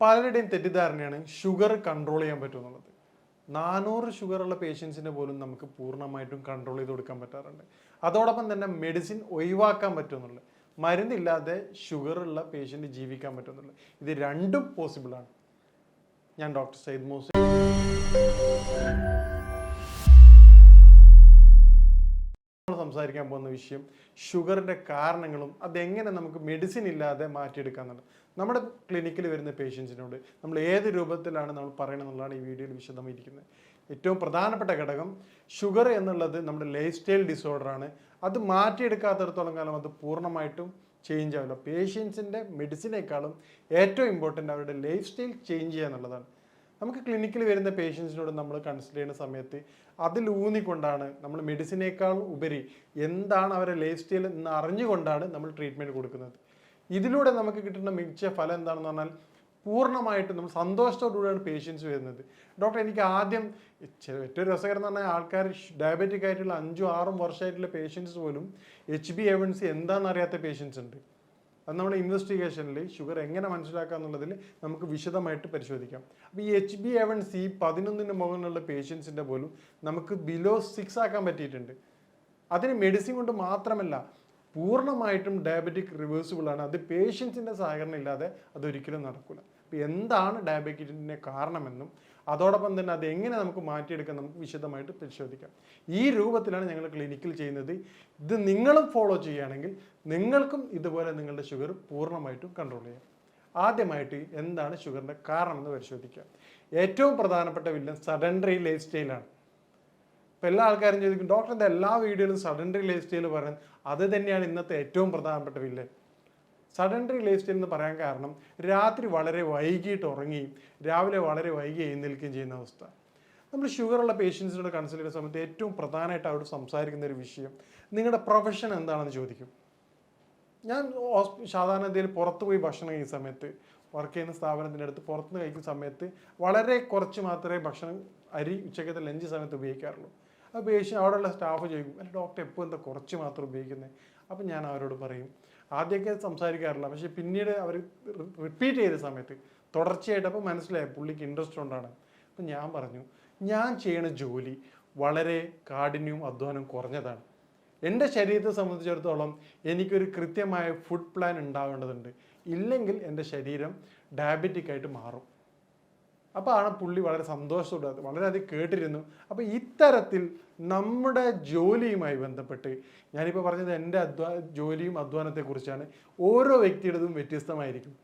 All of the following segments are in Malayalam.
പലരുടെയും തെറ്റിദ്ധാരണയാണ് ഷുഗർ കൺട്രോൾ ചെയ്യാൻ പറ്റുമെന്നുള്ളത്. 400 ഷുഗറുള്ള പേഷ്യൻസിനെ പോലും നമുക്ക് പൂർണ്ണമായിട്ടും കൺട്രോൾ ചെയ്ത് കൊടുക്കാൻ പറ്റാറുണ്ട്. അതോടൊപ്പം തന്നെ മെഡിസിൻ ഒഴിവാക്കാൻ പറ്റുമെന്നുള്ളത്, മരുന്നില്ലാതെ ഷുഗറുള്ള പേഷ്യൻ്റ് ജീവിക്കാൻ പറ്റുമെന്നുള്ളത്, ഇത് രണ്ടും പോസിബിളാണ്. ഞാൻ ഡോക്ടർ സയ്യിദ് മൂസ സംസാരിക്കാൻ പോകുന്ന വിഷയം ഷുഗറിൻ്റെ കാരണങ്ങളും അതെങ്ങനെ നമുക്ക് മെഡിസിൻ ഇല്ലാതെ മാറ്റിയെടുക്കാന്നുള്ളത്. നമ്മുടെ ക്ലിനിക്കിൽ വരുന്ന പേഷ്യൻസിനോട് നമ്മൾ ഏത് രൂപത്തിലാണ് നമ്മൾ പറയണമെന്നുള്ളതാണ് ഈ വീഡിയോയിൽ വിശദമായിരിക്കുന്നത്. ഏറ്റവും പ്രധാനപ്പെട്ട ഘടകം ഷുഗർ എന്നുള്ളത് നമ്മുടെ ലൈഫ് സ്റ്റൈൽ ഡിസോർഡറാണ്. അത് മാറ്റിയെടുക്കാത്തിടത്തോളം കാലം അത് പൂർണ്ണമായിട്ടും ചേഞ്ച് ആവില്ല. പേഷ്യൻസിൻ്റെ മെഡിസിനേക്കാളും ഏറ്റവും ഇമ്പോർട്ടൻ്റ് അവരുടെ ലൈഫ് സ്റ്റൈൽ ചേഞ്ച് ചെയ്യുക എന്നുള്ളതാണ്. നമുക്ക് ക്ലിനിക്കിൽ വരുന്ന പേഷ്യൻസിനോട് നമ്മൾ കൺസിഡർ ചെയ്യുന്ന സമയത്ത് അതിലൂന്നിക്കൊണ്ടാണ് നമ്മൾ മെഡിസിനേക്കാൾ ഉപരി എന്താണ് അവരുടെ ലൈഫ് സ്റ്റൈൽ എന്ന് അറിഞ്ഞുകൊണ്ടാണ് നമ്മൾ ട്രീറ്റ്മെൻറ്റ് കൊടുക്കുന്നത്. ഇതിലൂടെ നമുക്ക് കിട്ടുന്ന മികച്ച ഫലം എന്താണെന്ന് പറഞ്ഞാൽ പൂർണ്ണമായിട്ട് നമ്മൾ സന്തോഷത്തോടുകൂടിയാണ് പേഷ്യൻസ് വരുന്നത്. ഡോക്ടർ എനിക്ക് ആദ്യം ഏറ്റവും രസകരം എന്ന് പറഞ്ഞാൽ ആൾക്കാർ ഡയബറ്റിക് ആയിട്ടുള്ള 5-6 വർഷമായിട്ടുള്ള പേഷ്യൻസ് പോലും HbA1c എന്താണെന്ന് അറിയാത്ത പേഷ്യൻസ് ഉണ്ട്. അത് നമ്മുടെ ഇൻവെസ്റ്റിഗേഷനിൽ ഷുഗർ എങ്ങനെ മനസ്സിലാക്കുക എന്നുള്ളതിൽ നമുക്ക് വിശദമായിട്ട് പരിശോധിക്കാം. അപ്പോൾ ഈ HbA1c 11 മുകളിലുള്ള പേഷ്യൻസിൻ്റെ പോലും നമുക്ക് ബിലോ 6 ആക്കാൻ പറ്റിയിട്ടുണ്ട്. അതിന് മെഡിസിൻ കൊണ്ട് മാത്രമല്ല, പൂർണ്ണമായിട്ടും ഡയബറ്റിക് റിവേഴ്സിബിൾ ആണ്. അത് പേഷ്യൻസിൻ്റെ സഹകരണം ഇല്ലാതെ അതൊരിക്കലും നടക്കില്ല. അപ്പോൾ എന്താണ് ഡയബറ്റിക്കിൻ്റെ കാരണമെന്നും അതോടൊപ്പം തന്നെ അത് എങ്ങനെ നമുക്ക് മാറ്റിയെടുക്കാൻ നമുക്ക് വിശദമായിട്ട് പരിശോധിക്കാം. ഈ രൂപത്തിലാണ് ഞങ്ങൾ ക്ലിനിക്കിൽ ചെയ്യുന്നത്. ഇത് നിങ്ങളും ഫോളോ ചെയ്യുകയാണെങ്കിൽ നിങ്ങൾക്കും ഇതുപോലെ നിങ്ങളുടെ ഷുഗർ പൂർണ്ണമായിട്ടും കൺട്രോൾ ചെയ്യാം. ആദ്യമായിട്ട് എന്താണ് ഷുഗറിൻ്റെ കാരണമെന്ന് പരിശോധിക്കാം. ഏറ്റവും പ്രധാനപ്പെട്ട വില്ലൻ സഡൻഡറി ലൈഫ് സ്റ്റൈലാണ്. ഇപ്പോൾ എല്ലാ ആൾക്കാരും ചോദിക്കും, ഡോക്ടറിൻ്റെ എല്ലാ വീഡിയോയിലും സഡൻഡറി ലൈഫ് സ്റ്റൈൽ പറയുന്നത് അത് തന്നെയാണ് ഇന്നത്തെ ഏറ്റവും പ്രധാനപ്പെട്ട വില്ലൻ. സഡൻഡറി ലൈഫ് സ്റ്റൈൽ എന്ന് പറയാൻ കാരണം രാത്രി വളരെ വൈകിട്ട് ഉറങ്ങുകയും രാവിലെ വളരെ വൈകി എഴുന്നേൽക്കുകയും ചെയ്യുന്ന അവസ്ഥ. നമ്മൾ ഷുഗറുള്ള പേഷ്യൻസിനോട് കൺസൾട്ട് ചെയ്യുന്ന സമയത്ത് ഏറ്റവും പ്രധാനമായിട്ട് അവരോട് സംസാരിക്കുന്ന ഒരു വിഷയം നിങ്ങളുടെ പ്രൊഫഷൻ എന്താണെന്ന് ചോദിക്കും. ഞാൻ സാധാരണ പുറത്ത് പോയി ഭക്ഷണം കഴിക്കുന്ന സമയത്ത്, വർക്ക് ചെയ്യുന്ന സ്ഥാപനത്തിൻ്റെ അടുത്ത് പുറത്തുനിന്ന് കഴിക്കുന്ന സമയത്ത് വളരെ കുറച്ച് മാത്രമേ ഭക്ഷണം അരി ഉച്ചക്കത്തെ ലഞ്ച് സമയത്ത് ഉപയോഗിക്കാറുള്ളൂ. അപ്പോൾ പേഷ്യൻ അവിടെയുള്ള സ്റ്റാഫ് ചോദിക്കും, അല്ല ഡോക്ടർ എപ്പോൾ എന്താ കുറച്ച് മാത്രം ഉപയോഗിക്കുന്നത്? അപ്പം ഞാൻ അവരോട് പറയും, ആദ്യമൊക്കെ സംസാരിക്കാറില്ല, പക്ഷേ പിന്നീട് അവർ റിപ്പീറ്റ് ചെയ്ത സമയത്ത് തുടർച്ചയായിട്ട് അപ്പോൾ മനസ്സിലായി പുള്ളിക്ക് ഇൻട്രസ്റ്റ് കൊണ്ടാണ്. അപ്പം ഞാൻ പറഞ്ഞു, ഞാൻ ചെയ്യുന്ന ജോലി വളരെ കാഠിന്യവും അധ്വാനവും കുറഞ്ഞതാണ്. എൻ്റെ ശരീരത്തെ സംബന്ധിച്ചിടത്തോളം എനിക്കൊരു കൃത്യമായ ഫുഡ് പ്ലാൻ ഉണ്ടാവേണ്ടതുണ്ട്, ഇല്ലെങ്കിൽ എൻ്റെ ശരീരം ഡയബറ്റിക് ആയിട്ട് മാറും. അപ്പോൾ ആണ് പുള്ളി വളരെ സന്തോഷത്തോടെ വളരെയധികം കേട്ടിരുന്നു. അപ്പോൾ ഇത്തരത്തിൽ നമ്മുടെ ജോലിയുമായി ബന്ധപ്പെട്ട് ഞാനിപ്പോൾ പറഞ്ഞത് എൻ്റെ ജോലിയും അധ്വാനത്തെക്കുറിച്ചാണ്. ഓരോ വ്യക്തിയുടേതും വ്യത്യസ്തമായിരിക്കും.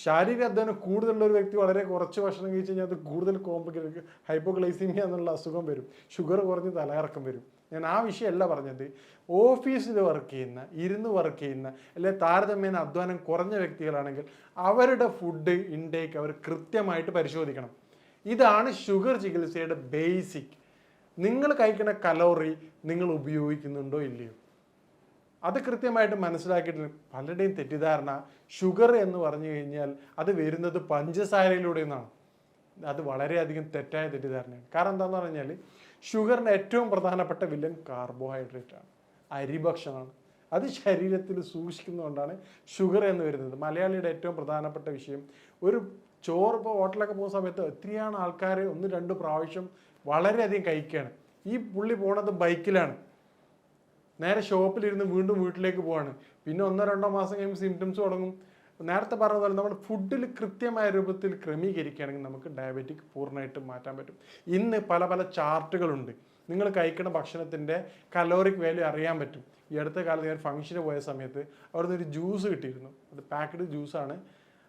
ശാരീരിക അധ്വാനം കൂടുതലുള്ള ഒരു വ്യക്തി വളരെ കുറച്ച് ഭക്ഷണം കഴിച്ച് കഴിഞ്ഞാൽ അത് കൂടുതൽ കോംപ്ലിക്കേറ്റ്, ഹൈപ്പോഗ്ലൈസീമിയ എന്നുള്ള അസുഖം വരും, ഷുഗർ കുറഞ്ഞ് തലകറക്കം വരും. ഞാൻ ആ വിഷയമല്ല പറഞ്ഞത്. ഓഫീസിൽ വർക്ക് ചെയ്യുന്ന, ഇരുന്ന് വർക്ക് ചെയ്യുന്ന, അല്ലെങ്കിൽ താരതമ്യേന അധ്വാനം കുറഞ്ഞ വ്യക്തികളാണെങ്കിൽ അവരുടെ ഫുഡ് ഇൻടേക്ക് അവർ കൃത്യമായിട്ട് പരിശോധിക്കണം. ഇതാണ് ഷുഗർ ചികിത്സയുടെ ബേസിക്. നിങ്ങൾ കഴിക്കുന്ന കലോറി നിങ്ങൾ ഉപയോഗിക്കുന്നുണ്ടോ ഇല്ലയോ, അത് കൃത്യമായിട്ട് മനസ്സിലാക്കിയിട്ട്. പലരുടെയും തെറ്റിദ്ധാരണ ഷുഗർ എന്ന് പറഞ്ഞു കഴിഞ്ഞാൽ അത് വരുന്നത് പഞ്ചസാരയിലൂടെ നിന്നാണ്. അത് വളരെയധികം തെറ്റായ തെറ്റിദ്ധാരണയാണ്. കാരണം എന്താണെന്ന് പറഞ്ഞാൽ ഷുഗറിൻ്റെ ഏറ്റവും പ്രധാനപ്പെട്ട വില്ലൻ കാർബോഹൈഡ്രേറ്റ് ആണ്, അരിഭക്ഷണമാണ്. അത് ശരീരത്തിൽ സൂക്ഷിക്കുന്നതുകൊണ്ടാണ് ഷുഗർ എന്ന് വരുന്നത്. മലയാളിയുടെ ഏറ്റവും പ്രധാനപ്പെട്ട വിഷയം, ഒരു ചോറ് ഇപ്പോൾ ഹോട്ടലൊക്കെ പോകുന്ന സമയത്ത് എത്രയാണ് ആൾക്കാർ 1-2 പ്രാവശ്യം വളരെയധികം കഴിക്കുകയാണ്. ഈ പുള്ളി പോണത് ബൈക്കിലാണ്, നേരെ ഷോപ്പിലിരുന്ന് വീണ്ടും വീട്ടിലേക്ക് പോവാണ്. പിന്നെ 1-2 മാസം കഴിയുമ്പോൾ സിംറ്റംസ് തുടങ്ങും. നേരത്തെ പറഞ്ഞ പോലെ നമ്മുടെ ഫുഡിൽ കൃത്യമായ രൂപത്തിൽ ക്രമീകരിക്കുകയാണെങ്കിൽ നമുക്ക് ഡയബറ്റിക് പൂർണ്ണമായിട്ടും മാറ്റാൻ പറ്റും. ഇന്ന് പല പല ചാർട്ടുകളുണ്ട്. നിങ്ങൾ കഴിക്കുന്ന ഭക്ഷണത്തിൻ്റെ കലോറിക് വാല്യൂ അറിയാൻ പറ്റും. ഈ അടുത്ത കാലത്ത് ഞാൻ ഫംഗ്ഷന് പോയ സമയത്ത് അവിടുന്ന് ഒരു ജ്യൂസ് കിട്ടിയിരുന്നു. അത് പാക്ക്ഡ് ജ്യൂസാണ്,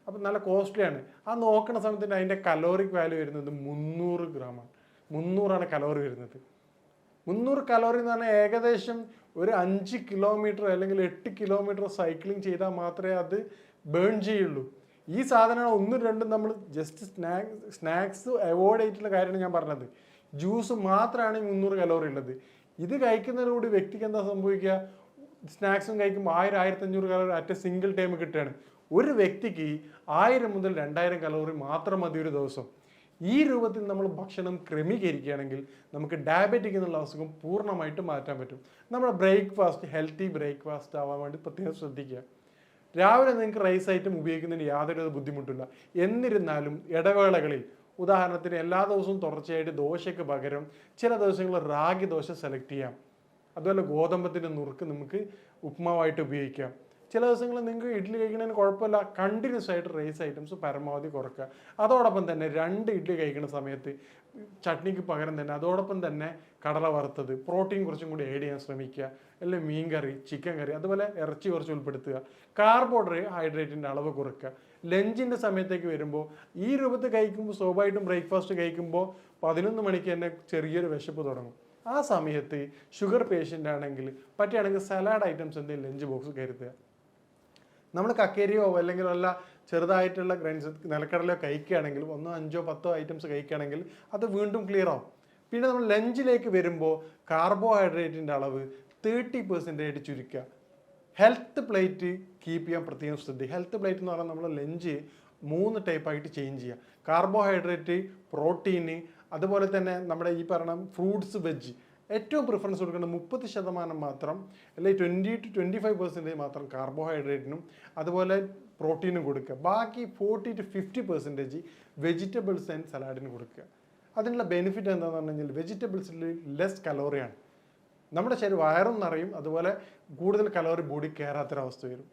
അപ്പം നല്ല കോസ്റ്റ്ലിയാണ്. ആ നോക്കുന്ന സമയത്ത് അതിൻ്റെ കലോറിക് വാല്യൂ വരുന്നത് 300 ഗ്രാമാണ്. 300 കലോറി വരുന്നത്. 300 കലോറി എന്ന് പറഞ്ഞാൽ ഏകദേശം ഒരു 5 കിലോമീറ്റർ അല്ലെങ്കിൽ 8 കിലോമീറ്റർ സൈക്ലിംഗ് ചെയ്താൽ മാത്രമേ അത് ബേൺ ചെയ്യുള്ളൂ. ഈ സാധനങ്ങൾ 1-2 നമ്മൾ ജസ്റ്റ് സ്നാക്സ് അവോയ്ഡ് ചെയ്തിട്ടുള്ള കാര്യമാണ് ഞാൻ പറഞ്ഞത്. ജ്യൂസ് മാത്രമാണ് 300 കലോറി ഉള്ളത്. ഇത് കഴിക്കുന്നതിലൂടെ വ്യക്തിക്ക് എന്താ സംഭവിക്കുക, സ്നാക്സും കഴിക്കുമ്പോൾ 1000-1500 കലോറി അറ്റ് സിംഗിൾ ടൈം കിട്ടുകയാണ്. ഒരു വ്യക്തിക്ക് 1000 മുതൽ 2000 കലോറി മാത്രം മതി ഒരു ദിവസം. ഈ രൂപത്തിൽ നമ്മൾ ഭക്ഷണം ക്രമീകരിക്കുകയാണെങ്കിൽ നമുക്ക് ഡയബറ്റിക് എന്നുള്ള അസുഖം പൂർണ്ണമായിട്ട് മാറ്റാൻ പറ്റും. നമ്മുടെ ബ്രേക്ക്ഫാസ്റ്റ് ഹെൽത്തി ബ്രേക്ക്ഫാസ്റ്റ് ആവാൻ വേണ്ടി പ്രത്യേകം ശ്രദ്ധിക്കുക. രാവിലെ നിങ്ങൾക്ക് റൈസ് ഐറ്റം ഉപയോഗിക്കുന്നതിന് യാതൊരു ബുദ്ധിമുട്ടില്ല. എന്നിരുന്നാലും ഇടവേളകളിൽ, ഉദാഹരണത്തിന് എല്ലാ ദിവസവും തുടർച്ചയായിട്ട് ദോശയ്ക്ക് പകരം ചില ദിവസങ്ങളിൽ റാഗി ദോശ സെലക്ട് ചെയ്യാം. അതുപോലെ ഗോതമ്പത്തിൻ്റെ നുറുക്ക് നമുക്ക് ഉപ്മാവായിട്ട് ഉപയോഗിക്കാം. ചില ദിവസങ്ങളിൽ നിങ്ങൾക്ക് ഇഡ്ഡലി കഴിക്കുന്നതിന് കുഴപ്പമില്ല, കണ്ടിന്യൂസ് ആയിട്ട് റൈസ് ഐറ്റംസ് പരമാവധി കുറക്കുക. അതോടൊപ്പം തന്നെ 2 ഇഡ്ഡലി കഴിക്കുന്ന സമയത്ത് ചട്നിക്ക് പകരം തന്നെ അതോടൊപ്പം തന്നെ കടല വറുത്തത്, പ്രോട്ടീൻ കുറച്ചും കൂടി ആഡ് ചെയ്യാൻ ശ്രമിക്കുക. അല്ലെങ്കിൽ മീൻ കറി, ചിക്കൻ കറി, അതുപോലെ ഇറച്ചി കുറച്ച് ഉൾപ്പെടുത്തുക. കാർബോഹൈഡ്രേറ്റിൻ്റെ അളവ് കുറയ്ക്കുക. ലഞ്ചിൻ്റെ സമയത്തേക്ക് വരുമ്പോൾ ഈ രൂപത്തിൽ കഴിക്കുമ്പോൾ സ്വാഭാവികമായിട്ടും ബ്രേക്ക്ഫാസ്റ്റ് കഴിക്കുമ്പോൾ 11 മണിക്ക് തന്നെ ചെറിയൊരു വിശപ്പ് തുടങ്ങും. ആ സമയത്ത് ഷുഗർ പേഷ്യൻ്റ് ആണെങ്കിൽ പറ്റുകയാണെങ്കിൽ സലാഡ് ഐറ്റംസ് എന്തെങ്കിലും ലഞ്ച് ബോക്സ് കരുതുക. നമ്മൾ കക്കരിയോ അല്ലെങ്കിൽ വല്ല ചെറുതായിട്ടുള്ള ഗ്രൈൻസ് നിലക്കടലയോ കഴിക്കുകയാണെങ്കിൽ 1, 5, 10 ഐറ്റംസ് കഴിക്കുകയാണെങ്കിൽ അത് വീണ്ടും ക്ലിയർ ആവും. പിന്നെ നമ്മൾ ലഞ്ചിലേക്ക് വരുമ്പോൾ കാർബോഹൈഡ്രേറ്റിൻ്റെ അളവ് 30% ചുരുക്കുക. ഹെൽത്ത് പ്ലേറ്റ് കീപ്പ് ചെയ്യാൻ പ്രത്യേകം ശ്രദ്ധിക്കുക. ഹെൽത്ത് പ്ലേറ്റ് എന്ന് പറഞ്ഞാൽ നമ്മൾ ലഞ്ച് 3 ടൈപ്പായിട്ട് ചേഞ്ച് ചെയ്യുക. കാർബോഹൈഡ്രേറ്റ്, പ്രോട്ടീന്, അതുപോലെ തന്നെ നമ്മുടെ ഈ പറഞ്ഞ ഫ്രൂട്ട്സ്, വെജ്. ഏറ്റവും പ്രിഫറൻസ് കൊടുക്കേണ്ടത് 30% മാത്രം, അല്ലെങ്കിൽ 20 to 25% മാത്രം കാർബോഹൈഡ്രേറ്റിനും അതുപോലെ പ്രോട്ടീനും കൊടുക്കുക. ബാക്കി 40 to 50% വെജിറ്റബിൾസ് ആൻഡ് സലാഡിന് കൊടുക്കുക. അതിനുള്ള ബെനിഫിറ്റ് എന്താണെന്ന് പറഞ്ഞു കഴിഞ്ഞാൽ വെജിറ്റബിൾസിൽ ലെസ് കലോറിയാണ്. നമ്മുടെ ശരീരം വയറും നിറയും, അതുപോലെ കൂടുതൽ കലോറി ബോഡി കയറാത്തൊരവസ്ഥ വരും.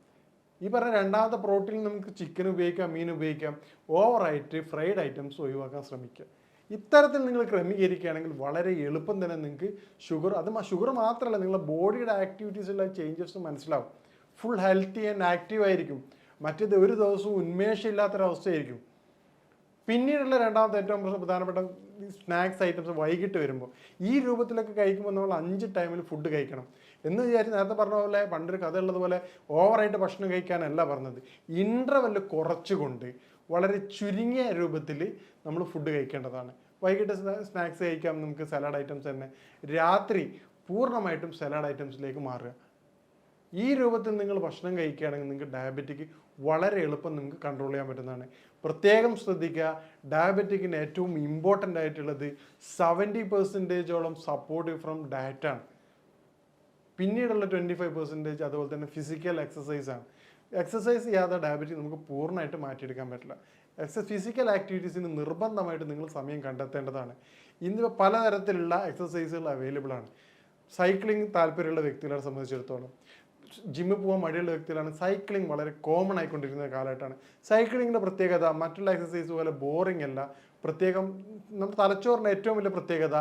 ഈ പറഞ്ഞ രണ്ടാമത്തെ പ്രോട്ടീൻ നമുക്ക് ചിക്കൻ ഉപയോഗിക്കാം, മീൻ ഉപയോഗിക്കാം. ഓവറായിട്ട് ഫ്രൈഡ് ഐറ്റംസ് ഒഴിവാക്കാൻ ശ്രമിക്കുക. ഇത്തരത്തിൽ നിങ്ങൾ ക്രമീകരിക്കുകയാണെങ്കിൽ വളരെ എളുപ്പം തന്നെ നിങ്ങൾക്ക് ഷുഗർ മാത്രമല്ല, നിങ്ങളുടെ ബോഡിയുടെ ആക്ടിവിറ്റീസിലുള്ള ചേഞ്ചസ് മനസ്സിലാവും. ഫുൾ ഹെൽത്തി ആൻഡ് ആക്റ്റീവ് ആയിരിക്കും. മറ്റേത് ഒരു ദിവസവും ഉന്മേഷമില്ലാത്തൊരവസ്ഥയായിരിക്കും. പിന്നീടുള്ള രണ്ടാമത്തെ ഏറ്റവും പ്രധാനപ്പെട്ട സ്നാക്സ് ഐറ്റംസ് വൈകിട്ട് വരുമ്പോൾ ഈ രൂപത്തിലൊക്കെ കഴിക്കുമ്പോൾ നമ്മൾ 5 ടൈമിൽ ഫുഡ് കഴിക്കണം എന്ന് വിചാരിച്ച് നേരത്തെ പറഞ്ഞ പോലെ പണ്ടൊരു കഥ ഉള്ളതുപോലെ ഓവറായിട്ട് ഭക്ഷണം കഴിക്കാനല്ല പറഞ്ഞത്. ഇൻ്റർവെല്ല് കുറച്ചുകൊണ്ട് വളരെ ചുരുങ്ങിയ രൂപത്തിൽ നമ്മൾ ഫുഡ് കഴിക്കേണ്ടതാണ്. വൈകിട്ട് സ്നാക്സ് കഴിക്കാം, നമുക്ക് സലാഡ് ഐറ്റംസ് തന്നെ. രാത്രി പൂർണ്ണമായിട്ടും സലാഡ് ഐറ്റംസിലേക്ക് മാറുക. ഈ രൂപത്തിൽ നിങ്ങൾ ഭക്ഷണം കഴിക്കുകയാണെങ്കിൽ നിങ്ങൾക്ക് ഡയബറ്റിക് വളരെ എളുപ്പം നിങ്ങൾക്ക് കൺട്രോൾ ചെയ്യാൻ പറ്റുന്നതാണ്. പ്രത്യേകം ശ്രദ്ധിക്കുക, ഡയബറ്റിക്കിന് ഏറ്റവും ഇമ്പോർട്ടൻ്റ് ആയിട്ടുള്ളത് 70% സപ്പോർട്ട് ഫ്രം ഡയറ്റാണ്. പിന്നീടുള്ള 25% അതുപോലെ തന്നെ ഫിസിക്കൽ എക്സസൈസാണ്. എക്സസൈസ് ചെയ്യാതെ ഡയബറ്റിക് നമുക്ക് പൂർണ്ണമായിട്ട് മാറ്റിയെടുക്കാൻ പറ്റില്ല. ഫിസിക്കൽ ആക്ടിവിറ്റീസിന് നിർബന്ധമായിട്ട് നിങ്ങൾ സമയം കണ്ടെത്തേണ്ടതാണ്. ഇന്ന് പലതരത്തിലുള്ള എക്സസൈസുകൾ അവൈലബിൾ ആണ്. സൈക്ലിംഗ് താല്പര്യമുള്ള വ്യക്തികളെ സംബന്ധിച്ചിടത്തോളം, ജിമ്മിൽ പോകാൻ മടിയുള്ള വ്യക്തികളാണ്, സൈക്ലിംഗ് വളരെ കോമൺ ആയിക്കൊണ്ടിരിക്കുന്ന കാലഘട്ടമാണ്. സൈക്ലിങ്ങിൻ്റെ പ്രത്യേകത മറ്റുള്ള എക്സസൈസ് പോലെ ബോറിംഗ് അല്ല. പ്രത്യേകം നമ്മുടെ തലച്ചോറിൻ്റെ ഏറ്റവും വലിയ പ്രത്യേകത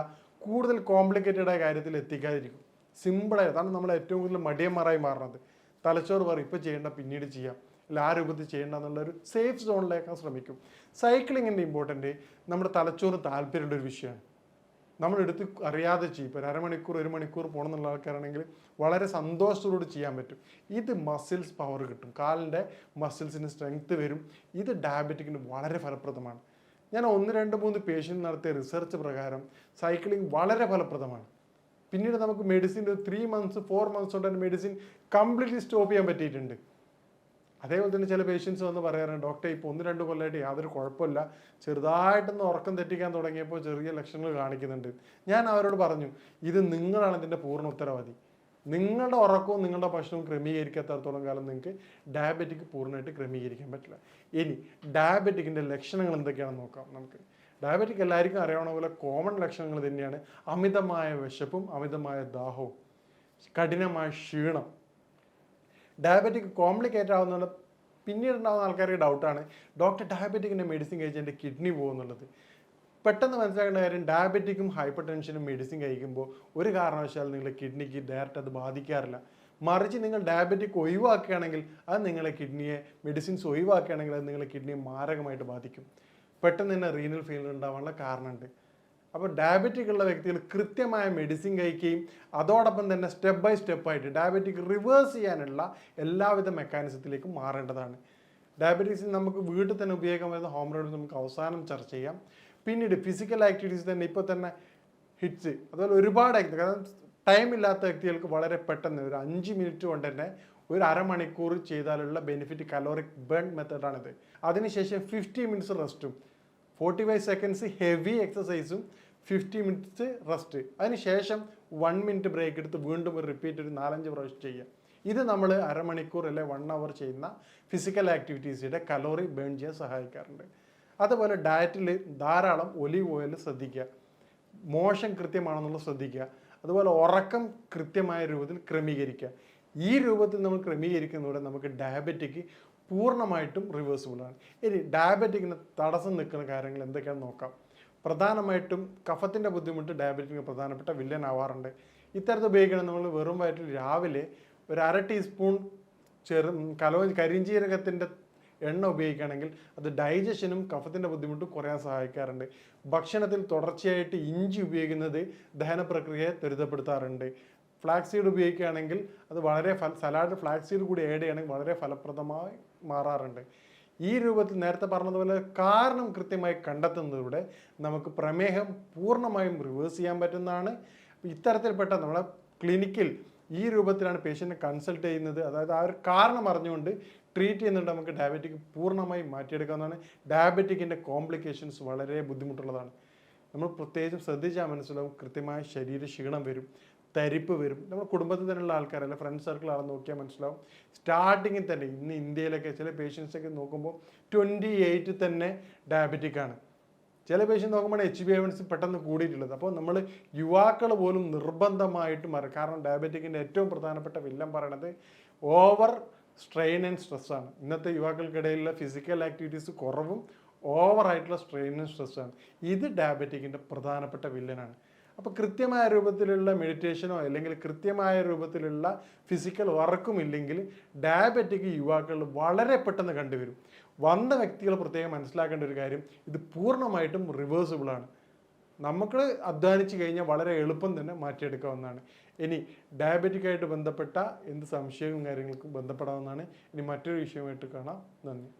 കൂടുതൽ കോംപ്ലിക്കേറ്റഡ് ആയ കാര്യത്തിൽ എത്തിക്കാതിരിക്കും. സിമ്പിളായി, അതാണ് നമ്മൾ ഏറ്റവും കൂടുതൽ മടിയന്മാരായി മാറുന്നത്. തലച്ചോറ് പറയും ഇപ്പോൾ ചെയ്യേണ്ട പിന്നീട് ചെയ്യാം, അല്ല ആ രൂപത്തിൽ ചെയ്യേണ്ട എന്നുള്ളൊരു സേഫ് സോണിലേക്കാൻ ശ്രമിക്കും. സൈക്ലിങ്ങിൻ്റെ ഇമ്പോർട്ടൻ്റ് നമ്മുടെ തലച്ചോറ് താല്പര്യമുള്ളൊരു വിഷയമാണ്. നമ്മളെടുത്ത് അറിയാതെ ചെയ്യും. ഇപ്പോൾ 1/2 മണിക്കൂർ 1 മണിക്കൂർ പോകണം എന്നുള്ള ആൾക്കാരാണെങ്കിൽ വളരെ സന്തോഷത്തോടുകൂടി ചെയ്യാൻ പറ്റും. ഇത് മസിൽസ് പവർ കിട്ടും, കാലിൻ്റെ മസിൽസിന് സ്ട്രെങ്ത് വരും. ഇത് ഡയബറ്റിക്കിന് വളരെ ഫലപ്രദമാണ്. ഞാൻ 1, 2, 3 പേഷ്യൻ്റ് നടത്തിയ റിസർച്ച് പ്രകാരം സൈക്ലിംഗ് വളരെ ഫലപ്രദമാണ്. പിന്നീട് നമുക്ക് മെഡിസിൻ 3 months 4 months കൊണ്ട് തന്നെ മെഡിസിൻ കംപ്ലീറ്റ്ലി സ്റ്റോപ്പ് ചെയ്യാൻ പറ്റിയിട്ടുണ്ട്. അതേപോലെ തന്നെ ചില പേഷ്യൻസ് വന്ന് പറയാറുണ്ട്, ഡോക്ടറെ ഇപ്പോൾ 1-2 കൊല്ലമായിട്ട് യാതൊരു കുഴപ്പമില്ല, ചെറുതായിട്ടൊന്ന് ഉറക്കം തെറ്റിക്കാൻ തുടങ്ങിയപ്പോൾ ചെറിയ ലക്ഷണങ്ങൾ കാണിക്കുന്നുണ്ട്. ഞാൻ അവരോട് പറഞ്ഞു, ഇത് നിങ്ങളാണ് ഇതിൻ്റെ പൂർണ്ണ ഉത്തരവാദി. നിങ്ങളുടെ ഉറക്കവും നിങ്ങളുടെ ഭക്ഷണവും ക്രമീകരിക്കാത്തടത്തോളം കാലം നിങ്ങൾക്ക് ഡയബറ്റിക് പൂർണ്ണമായിട്ട് ക്രമീകരിക്കാൻ പറ്റില്ല. ഇനി ഡയബറ്റിക്കിൻ്റെ ലക്ഷണങ്ങൾ എന്തൊക്കെയാണെന്ന് നോക്കാം. നമുക്ക് ഡയബറ്റിക് എല്ലാവർക്കും അറിയാവുന്ന പോലെ കോമൺ ലക്ഷണങ്ങൾ തന്നെയാണ് അമിതമായ വിശപ്പും അമിതമായ ദാഹവും, കഠിനമായ ക്ഷീണം. ഡയബറ്റിക് കോംപ്ലിക്കേറ്റ് ആവുന്ന പിന്നീട് ഉണ്ടാകുന്ന ആൾക്കാർക്ക് ഡൗട്ടാണ്, ഡോക്ടർ ഡയബറ്റിക്കിൻ്റെ മെഡിസിൻ കഴിച്ച് എൻ്റെ കിഡ്നി പോകുന്നുള്ളത്. പെട്ടെന്ന് മനസ്സിലാക്കേണ്ട കാര്യം, ഡയബറ്റിക്കും ഹൈപ്പർ ടെൻഷനും മെഡിസിൻ കഴിക്കുമ്പോൾ ഒരു കാരണവശാലും നിങ്ങളുടെ കിഡ്നിക്ക് ഡയറക്റ്റ് അത് ബാധിക്കാറില്ല. മറിച്ച് നിങ്ങൾ ഡയബറ്റിക് ഒഴിവാക്കുകയാണെങ്കിൽ അത് നിങ്ങളെ കിഡ്നിയെ, മെഡിസിൻസ് ഒഴിവാക്കുകയാണെങ്കിൽ അത് നിങ്ങളെ കിഡ്നിയെ മാരകമായിട്ട് ബാധിക്കും. പെട്ടെന്ന് തന്നെ റീനൽ ഫെയിലിയർ ഉണ്ടാവാനുള്ള കാരണമുണ്ട്. അപ്പോൾ ഡയബറ്റിക് ഉള്ള വ്യക്തികൾ കൃത്യമായ മെഡിസിൻ കഴിക്കുകയും അതോടൊപ്പം തന്നെ സ്റ്റെപ്പ് ബൈ സ്റ്റെപ്പായിട്ട് ഡയബറ്റിക് റിവേഴ്സ് ചെയ്യാനുള്ള എല്ലാവിധ മെക്കാനിസത്തിലേക്കും മാറേണ്ടതാണ്. ഡയബറ്റീസിന് നമുക്ക് വീട്ടിൽ തന്നെ ഉപയോഗിക്കാൻ വരുന്ന ഹോം റെമഡീസ് നമുക്ക് അവസാനം ചർച്ച ചെയ്യാം. പിന്നീട് ഫിസിക്കൽ ആക്ടിവിറ്റീസ് തന്നെ ഇപ്പോൾ തന്നെ ഹിറ്റ്സ്, അതുപോലെ ഒരുപാട് കാരണം ടൈം ഇല്ലാത്ത വ്യക്തികൾക്ക് വളരെ പെട്ടെന്ന് ഒരു 5 മിനിറ്റ് കൊണ്ട് തന്നെ ഒരു 1/2 മണിക്കൂർ ചെയ്താലുള്ള ബെനിഫിറ്റ് കലോറിക് ബേൺ മെത്തേഡാണിത്. അതിനുശേഷം 50 മിനിറ്റ്സ് റെസ്റ്റും 45 സെക്കൻഡ്സ് ഹെവി എക്സസൈസും 50 മിനിറ്റ്സ് റെസ്റ്റ്. അതിനുശേഷം 1 മിനിറ്റ് ബ്രേക്ക് എടുത്ത് വീണ്ടും ഒരു റിപ്പീറ്റ് ഒരു 4-5 പ്രാവശ്യം ചെയ്യുക. ഇത് നമ്മൾ അരമണിക്കൂർ അല്ലെ 1 hour ചെയ്യുന്ന ഫിസിക്കൽ ആക്ടിവിറ്റീസിൻ്റെ കലോറി ബേൺ ചെയ്യാൻ സഹായിക്കാറുണ്ട്. അതുപോലെ ഡയറ്റിൽ ധാരാളം ഒലിവ് ഓയിൽ ശ്രദ്ധിക്കുക, മോഷൻ കൃത്യമാണെന്നുള്ളത് ശ്രദ്ധിക്കുക, അതുപോലെ ഉറക്കം കൃത്യമായ രൂപത്തിൽ ക്രമീകരിക്കുക. ഈ രൂപത്തിൽ നമ്മൾ ക്രമീകരിക്കുന്നതോടെ നമുക്ക് ഡയബറ്റിക് പൂർണ്ണമായിട്ടും റിവേഴ്സിബിളാണ്. ഇനി ഡയബറ്റിക്കിന് തടസ്സം നിൽക്കുന്ന കാര്യങ്ങൾ എന്തൊക്കെയാണെന്ന് നോക്കാം. പ്രധാനമായിട്ടും കഫത്തിൻ്റെ ബുദ്ധിമുട്ട് ഡയബറ്റിക്കിന് പ്രധാനപ്പെട്ട വില്ലൻ ആവാറുണ്ട്. ഇത്തരത്തിൽ ഉപയോഗിക്കണം നമ്മൾ വെറും വയറ്റിൽ രാവിലെ ഒരു 1/2 ടീസ്പൂൺ കരിഞ്ജീരകത്തിൻ്റെ എണ്ണ ഉപയോഗിക്കുകയാണെങ്കിൽ അത് ഡൈജഷനും കഫത്തിൻ്റെ ബുദ്ധിമുട്ടും കുറയാൻ സഹായിക്കാറുണ്ട്. ഭക്ഷണത്തിൽ തുടർച്ചയായിട്ട് ഇഞ്ചി ഉപയോഗിക്കുന്നത് ദഹന പ്രക്രിയയെ ത്വരിതപ്പെടുത്താറുണ്ട്. ഫ്ലാക്സീഡ് ഉപയോഗിക്കുകയാണെങ്കിൽ അത് വളരെ സലാഡ് ഫ്ലാക്സീഡ് കൂടി ആഡ് ചെയ്യുകയാണെങ്കിൽ വളരെ ഫലപ്രദമായി മാറാറുണ്ട്. ഈ രൂപത്തിൽ നേരത്തെ പറഞ്ഞതുപോലെ കാരണം കൃത്യമായി കണ്ടെത്തുന്നതിലൂടെ നമുക്ക് പ്രമേഹം പൂർണ്ണമായും റിവേഴ്സ് ചെയ്യാൻ പറ്റുന്നതാണ്. ഇത്തരത്തിൽപ്പെട്ട നമ്മളെ ക്ലിനിക്കിൽ ഈ രൂപത്തിലാണ് പേഷ്യൻറ്റിനെ കൺസൾട്ട് ചെയ്യുന്നത്. അതായത് ആ ഒരു കാരണം അറിഞ്ഞുകൊണ്ട് ട്രീറ്റ് ചെയ്യുന്നുണ്ട് നമുക്ക് ഡയബറ്റിക് പൂർണ്ണമായും മാറ്റിയെടുക്കാവുന്നതാണ്. ഡയബറ്റിക്കിൻ്റെ കോംപ്ലിക്കേഷൻസ് വളരെ ബുദ്ധിമുട്ടുള്ളതാണ്. നമ്മൾ പ്രത്യേകിച്ചും ശ്രദ്ധിച്ചാൽ മനസ്സിലാവും കൃത്യമായ ശരീര ക്ഷീണം വരും, തരിപ്പ് വരും. നമ്മുടെ കുടുംബത്തിൽ തന്നെയുള്ള ആൾക്കാരല്ല ഫ്രണ്ട് സർക്കിൾ ആണെന്ന് നോക്കിയാൽ മനസ്സിലാവും. സ്റ്റാർട്ടിങ്ങിൽ തന്നെ ഇന്ന് ഇന്ത്യയിലൊക്കെ ചില പേഷ്യൻസൊക്കെ നോക്കുമ്പോൾ 28 തന്നെ ഡയബറ്റിക്കാണ്. ചില പേഷ്യൻ്റ് നോക്കുമ്പോൾ HbA1c പെട്ടെന്ന് കൂടിയിട്ടുള്ളത്. അപ്പോൾ നമ്മൾ യുവാക്കൾ പോലും നിർബന്ധമായിട്ട് കാരണം ഡയബറ്റിക്കിൻ്റെ ഏറ്റവും പ്രധാനപ്പെട്ട വില്ലൻ പറയണത് ഓവർ സ്ട്രെയിൻ ആൻഡ് സ്ട്രെസ്സാണ്. ഇന്നത്തെ യുവാക്കൾക്കിടയിലുള്ള ഫിസിക്കൽ ആക്ടിവിറ്റീസ് കുറവും ഓവറായിട്ടുള്ള സ്ട്രെയിൻ ആൻഡ് സ്ട്രെസ്സാണ്. ഇത് ഡയബറ്റിക്കിൻ്റെ പ്രധാനപ്പെട്ട വില്ലനാണ്. അപ്പോൾ കൃത്യമായ രൂപത്തിലുള്ള മെഡിറ്റേഷനോ അല്ലെങ്കിൽ കൃത്യമായ രൂപത്തിലുള്ള ഫിസിക്കൽ വർക്കും ഇല്ലെങ്കിൽ ഡയബറ്റിക് യുവാക്കളിൽ വളരെ പെട്ടെന്ന് കണ്ടുവരും. വന്ന വ്യക്തികൾ പ്രത്യേകം മനസ്സിലാക്കേണ്ട ഒരു കാര്യം, ഇത് പൂർണ്ണമായിട്ടും റിവേഴ്സിബിളാണ്. നമുക്ക് അധ്വാനിച്ച് കഴിഞ്ഞാൽ വളരെ എളുപ്പം തന്നെ മാറ്റിയെടുക്കാവുന്നതാണ്. ഇനി ഡയബറ്റിക്കായിട്ട് ബന്ധപ്പെട്ട എന്ത് സംശയവും കാര്യങ്ങൾക്കും ബന്ധപ്പെടാവുന്നതാണ്. ഇനി മറ്റൊരു വിഷയമായിട്ട് കാണാം. നന്ദി.